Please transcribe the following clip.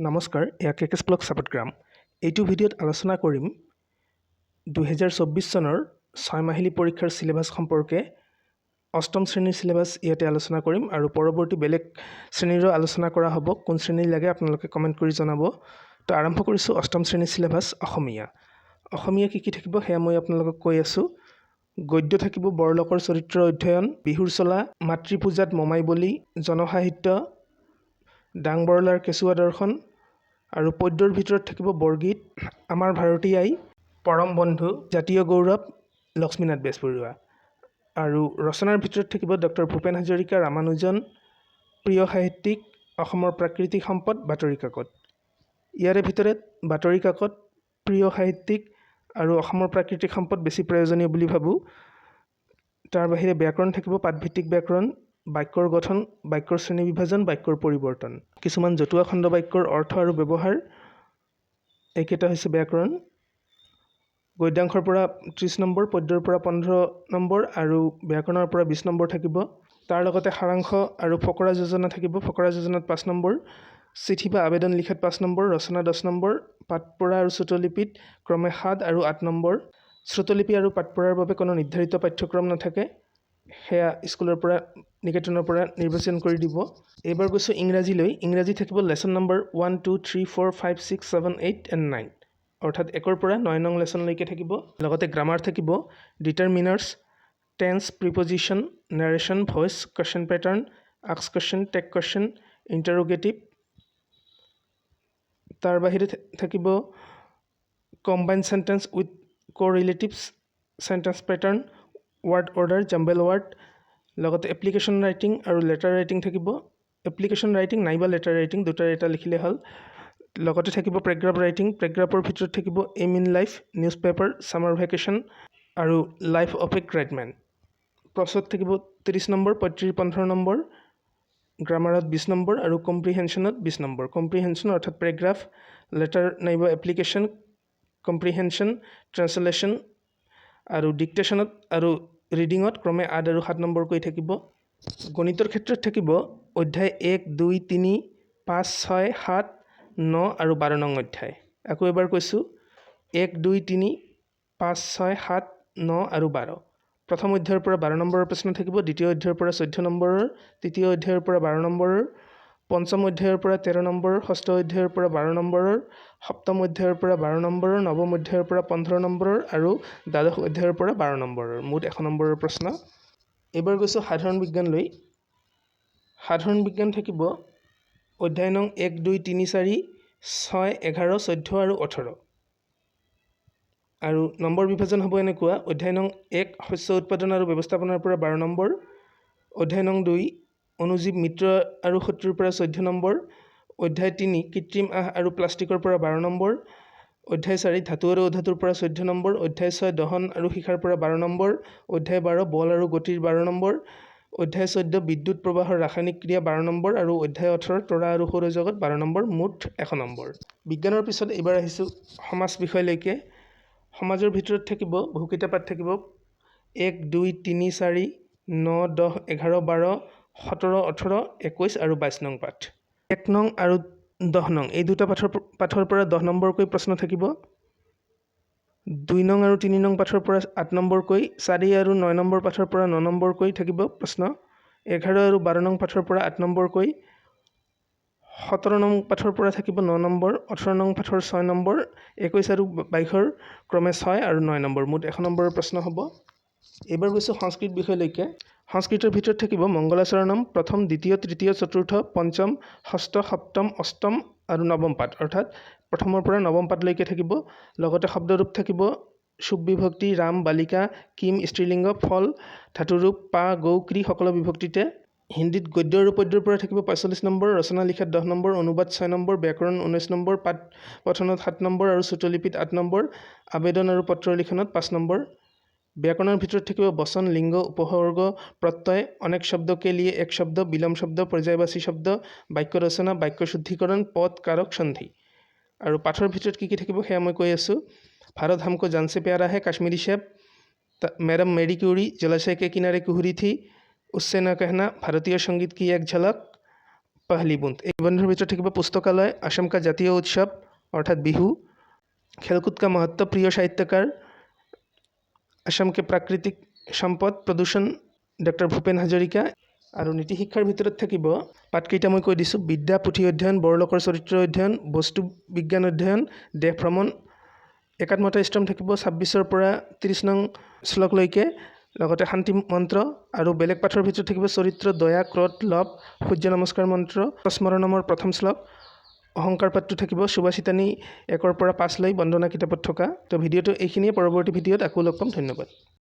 নমস্কাৰ, এয়া কেকেছ ব্লগ চাপটগ্ৰাম। এইটো ভিডিঅ'ত আলোচনা কৰিম 2024 চনৰ 6 মাহিলী পৰীক্ষাৰ চিলেবাছ সম্পৰ্কে। অষ্টম শ্ৰেণীৰ চিলেবাছ ইয়াতে আলোচনা কৰিম আৰু পৰৱৰ্তী বেলেগ শ্ৰেণীৰো আলোচনা কৰা হ'ব। কোন শ্ৰেণীৰ লাগে আপোনালোকে কমেণ্ট কৰি জনাব। তো আৰম্ভ কৰিছোঁ অষ্টম শ্ৰেণীৰ চিলেবাছ। অসমীয়া কি থাকিব সেয়া মই আপোনালোকক কৈ আছোঁ। গদ্য থাকিব বৰলোকৰ চৰিত্ৰ অধ্যয়ন, বিহুৰ চলা, মাতৃপূজাত মমাই বলি, জনসাহিত্য, ডাং বৰলাৰ কেঁচুৱা দৰ্শন আৰু পদ্যৰ ভিতৰত থাকিব বৰগীত, আমাৰ ভাৰতী আই, পৰম বন্ধু, জাতীয় গৌৰৱ, লক্ষ্মীনাথ বেজবৰুৱা। আৰু ৰচনাৰ ভিতৰত থাকিব ডক্টৰ ভূপেন হাজৰিকা, ৰামানুজন, প্ৰিয় সাহিত্যিক, অসমৰ প্ৰাকৃতিক সম্পদ, বাতৰি কাকত। ইয়াৰে ভিতৰত বাতৰি কাকত, প্ৰিয় সাহিত্যিক আৰু অসমৰ প্ৰাকৃতিক সম্পদ বেছি প্ৰয়োজনীয় বুলি ভাবোঁ। তাৰ বাহিৰে ব্যাকৰণ থাকিব, পাঠভিত্তিক ব্যাকৰণ, বাক্যৰ গঠন, বাক্যৰ শ্ৰেণী বিভাজন, বাক্যৰ পৰিৱৰ্তন, কিছুমান জতুৱা খণ্ড বাক্যৰ অৰ্থ আৰু ব্যৱহাৰ, এইকেইটা হৈছে ব্যাকৰণ। গদ্যাংশৰ পৰা 30 নম্বৰ, পদ্যৰ পৰা 15 নম্বৰ আৰু ব্যাকৰণৰ পৰা 20 নম্বৰ থাকিব। তাৰ লগতে সাৰাংশ আৰু ফকৰা যোজনা থাকিব। ফকৰা যোজনাত 5 নম্বৰ, চিঠি বা আবেদন লিখাত 5 নম্বৰ, ৰচনা 10 নম্বৰ, পাঠপঢ়া আৰু শ্ৰুতলিপিত ক্ৰমে 7 আৰু 8 নম্বৰ। শ্ৰুতলিপি আৰু পাঠপঢ়াৰ বাবে কোনো নিৰ্ধাৰিত পাঠ্যক্ৰম নাথাকে, সেয়া স্কুলৰ পৰা নিকেতনৰ পৰা নিৰ্বাচন কৰি দিব। এইবাৰ গৈছোঁ ইংৰাজীলৈ। ইংৰাজী থাকিব লেচন নম্বৰ 1, 2, 3, 4, 5, 6, 7, 8 and 9, অৰ্থাৎ 1ৰ পৰা 9 নং লেচনলৈকে থাকিব। লগতে গ্ৰামাৰ থাকিব, determiners, tense, preposition, narration, voice, question pattern, ask question, tag question, interrogative. তাৰ বাহিৰে থাকিব combine sentence with correlatives, sentence pattern, word order, jumble word. লগতে এপ্লিকেশ্যন ৰাইটিং আৰু লেটাৰ ৰাইটিং থাকিব। এপ্লিকেশ্যন ৰাইটিং নাইবা লেটাৰ ৰাইটিং দুটাৰ এটা লিখিলে হ'ল। লগতে থাকিব প্ৰেগ্ৰাফ ৰাইটিং। প্ৰেগ্ৰাফৰ ভিতৰত থাকিব aim in life, news paper, summer vacation আৰু life of a great men. প্ৰচত থাকিব 30 নম্বৰ, পয়ত্ৰীৰ 15 নম্বৰ, গ্ৰামাৰত 20 নম্বৰ আৰু কম্প্ৰিহেনশ্যনত 20 নম্বৰ। কম্প্ৰিহেনশ্যন অৰ্থাৎ প্ৰেগ্ৰাফ, লেটাৰ নাইবা এপ্লিকেশ্যন, কম্প্ৰিহেনশ্যন, ট্ৰেন্সলেশ্যন আৰু ডিক্টেশ্যনত আৰু ৰিডিঙত ক্ৰমে 8 আৰু 7 নম্বৰকৈ থাকিব। গণিতৰ ক্ষেত্ৰত থাকিব অধ্যায় 1, 2, 3, 5, 6, 7, 9 আৰু 12 নং অধ্যায়। আকৌ এবাৰ কৈছোঁ 1, 2, 3, 5, 6, 7, 9 আৰু 12। প্ৰথম অধ্যায়ৰ পৰা 12 নম্বৰৰ প্ৰশ্ন থাকিব, দ্বিতীয় অধ্যায়ৰ পৰা 14 নম্বৰৰ, তৃতীয় অধ্যায়ৰ পৰা 12 নম্বৰৰ, পঞ্চম অধ্যায়ৰ পৰা 13 নম্বৰৰ, ষষ্ঠ অধ্যায়ৰ পৰা 12 নম্বৰৰ, সপ্তম অধ্যায়ৰ পৰা 12 নম্বৰৰ, নৱম অধ্যায়ৰ পৰা 15 নম্বৰৰ আৰু দ্বাদশ অধ্যায়ৰ পৰা 12 নম্বৰৰ, মুঠ 100 নম্বৰৰ প্ৰশ্ন। এইবাৰ গৈছোঁ সাধাৰণ বিজ্ঞানলৈ। সাধাৰণ বিজ্ঞান থাকিব অধ্যায় নং 1, 2, 3, 4, 6, 11, 14 আৰু 18। আৰু নম্বৰ বিভাজন হ'ব এনেকুৱা: অধ্যায় নং 1 শস্য উৎপাদন আৰু ব্যৱস্থাপনাৰ পৰা 12 নম্বৰ, অধ্যায় নং 2 অণুজীৱ মিত্ৰ আৰু শত্ৰুৰ পৰা 14 নম্বৰ, অধ্যায় 3 কৃত্ৰিম আঁহ আৰু প্লাষ্টিকৰ পৰা 12 নম্বৰ, অধ্যায় 4 ধাতু আৰু অধাতুৰ পৰা 14 নম্বৰ, অধ্যায় 6 দহন আৰু সীসাৰ পৰা 12 নম্বৰ, অধ্যায় 12 বল আৰু গতিৰ 12 নম্বৰ, অধ্যায় 14 বিদ্যুৎ প্ৰবাহৰ ৰাসায়নিক ক্ৰিয়া 12 নম্বৰ আৰু অধ্যায় 18 তৰা আৰু সৌৰজগত 12 নম্বৰ, মুঠ 100 নম্বৰ। বিজ্ঞানৰ পিছত এইবাৰ আহিছোঁ সমাজ বিষয়লৈকে। সমাজৰ ভিতৰত থাকিব বহুকেইটা পাঠ থাকিব, 1, 2, 3, 4, 9, 10, 11, 12, 17, 18, 21 আৰু 22 নং পাঠ। 1 নং আৰু 10 নং এই দুটা পাঠৰ পৰা 10 নম্বৰকৈ প্ৰশ্ন থাকিব। 2 নং আৰু 3 নং পাঠৰ পৰা 8 নম্বৰকৈ, 4 আৰু 9 নম্বৰ পাঠৰ পৰা 9 নম্বৰকৈ থাকিব প্ৰশ্ন, 11 আৰু 12 নং পাঠৰ পৰা 8 নম্বৰকৈ, 17 নং পাঠৰ পৰা থাকিব 9 নম্বৰ, 18 নং পাঠৰ 6 নম্বৰ, 21 আৰু 22ৰ ক্ৰমে 6 আৰু 9 নম্বৰ, মুঠ 100 নম্বৰৰ প্ৰশ্ন হ'ব। এইবাৰ গৈছোঁ সংস্কৃত বিষয়লৈকে। সংস্কৃতৰ ভিতৰত থাকিব মংগলাচৰণম, প্ৰথম, দ্বিতীয়, তৃতীয়, চতুৰ্থ, পঞ্চম, ষষ্ঠ, সপ্তম, অষ্টম আৰু নৱম পাঠ, অৰ্থাৎ প্ৰথমৰ পৰা নৱম পাঠলৈকে থাকিব। লগতে শব্দৰূপ থাকিব শুভ বিভক্তি, ৰাম, বালিকা, কিম, স্ত্ৰীলিংগ, ফল, ধাতুৰূপ, পা, গৌ, ক্ৰী সকলো বিভক্তিতে। হিন্দীত গদ্য আৰু পদ্যৰ পৰা থাকিব 45 নম্বৰ, ৰচনা লিখাত 10 নম্বৰ, অনুবাদ 6 নম্বৰ, ব্যাকৰণ 19 নম্বৰ, পাঠ পঠনত 7 নম্বৰ আৰু শ্ৰুতলিপিত 8 নম্বৰ, আবেদন আৰু পত্ৰ লিখনত 5 নম্বৰ। ব্যাকৰণৰ ভিতৰত থাকিব বচন, লিংগ, উপসৰ্গ, প্ৰত্যয়, অনেক শব্দকে লিয়ে এক শব্দ, বিলম শব্দ, পৰ্যায়বাচী শব্দ, বাক্য ৰচনা, বাক্য শুদ্ধিকৰণ, পদ, কাৰক, সন্ধি। আৰু পাঠৰ ভিতৰত কি থাকিব সেয়া মই কৈ আছোঁ। ভাৰত হামকো জানছে প্যাৰা হে, Kashmiri shape, madam Marie Curie, জলাশয় কে কিনাৰে কুহুৰী থी, उससे न कहना, ভাৰতীয় সংগীত কি এক ঝলক, पहली बूंद। এই নিবন্ধৰ ভিতৰত থাকিব পুস্তকালয়, असम का জাতীয় উৎসৱ অৰ্থাৎ বিহু, खेलकूद का महत्व, प्रिय साहित्यकार, असम के प्राकृतिक सम्पद, प्रदूषण, डॉक्टर भूपेन हाजरिका। আৰু নীতি শিক্ষাৰ ভিতৰত থাকিব পাঠকেইটা মই কৈ দিছোঁ: বিদ্যা পুথি অধ্যয়ন, বড়লোকৰ চৰিত্ৰ অধ্যয়ন, বস্তু বিজ্ঞান অধ্যয়ন, দেশ ভ্ৰমণ। একাত্মতা ষ্ট্ৰম থাকিব 26ৰ পৰা 30 নং শ্লোকলৈকে, লগতে শান্তি মন্ত্ৰ। আৰু বেলেগ পাঠৰ ভিতৰত থাকিব চৰিত্ৰ, দয়া, ক্ৰোধ, লোভ, সূৰ্য নমস্কাৰ মন্ত্ৰ, স্মৰণমৰ প্ৰথম শ্লোক। অহংকাৰ পাঠটো থাকিব সুভাষিতানী 1ৰ পৰা 5 লৈ বন্দনা কিতাপত থকা। তো ভিডিঅ'টো এইখিনিয়ে, পৰৱৰ্তী ভিডিঅ'ত আকৌ লগ পাম। ধন্যবাদ।